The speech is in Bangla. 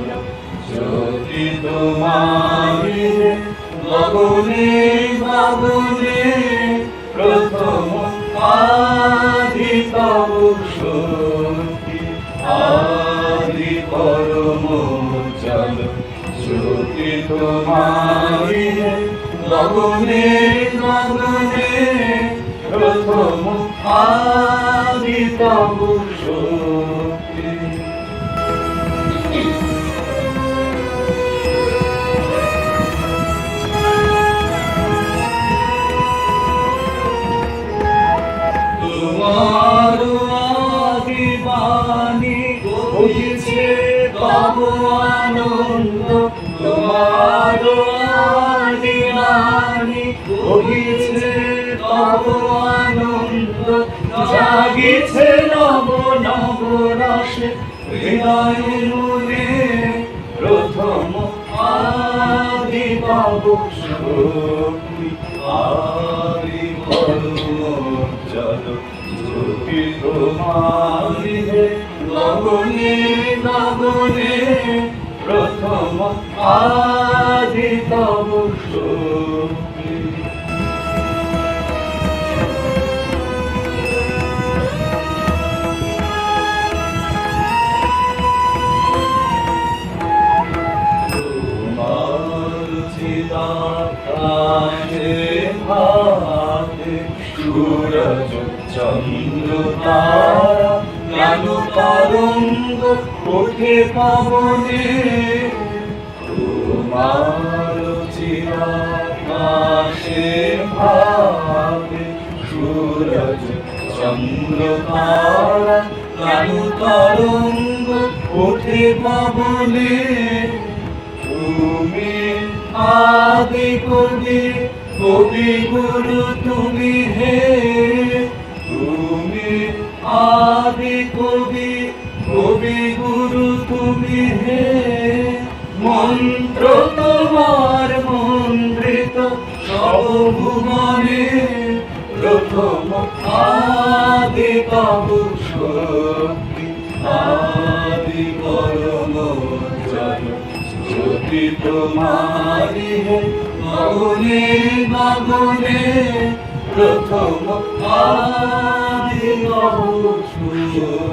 জানো জ্যোতি তোমারি গগনে গগনে প্রথম আদি তব শক্তি আদি পরম জানো জ্যোতি তোমারি গগনে গগনে প্রথম আদি তব শক্তি। তোমার আদি বাণী বহিছে তব আনন্দ, তোমার আদি বাণী বহিছে তব আনন্দ, জাগিছে নব নব রসে হৃদয় মনে প্রথম আদি তব শক্তি আদি পরম জানো জ্যোতি তোমারি গগনে গগনে প্রথম আদি তব শক্তি। আকাশে ভাতে সূরজ চন্দ্র তারা জ্ঞান তরঙ্গ ওঠে পবনে, তোমার চিরাকাশে ভাতে সূরজ চন্দ্র তারা জ্ঞান তরঙ্গ ওঠে পবনে, তুমি আদি কবি কবি গুরু তুমি হে, তুমি আদি কবি কবি গুরু তুমি হে, মন্ত্র তোমার মন্ত্রিত সর্বভুবনে প্রথম আদি তব শক্তি আদি পরম জানো জ্যোতি তোমারি গগনে গগনে প্রথম আদি তব শক্তি।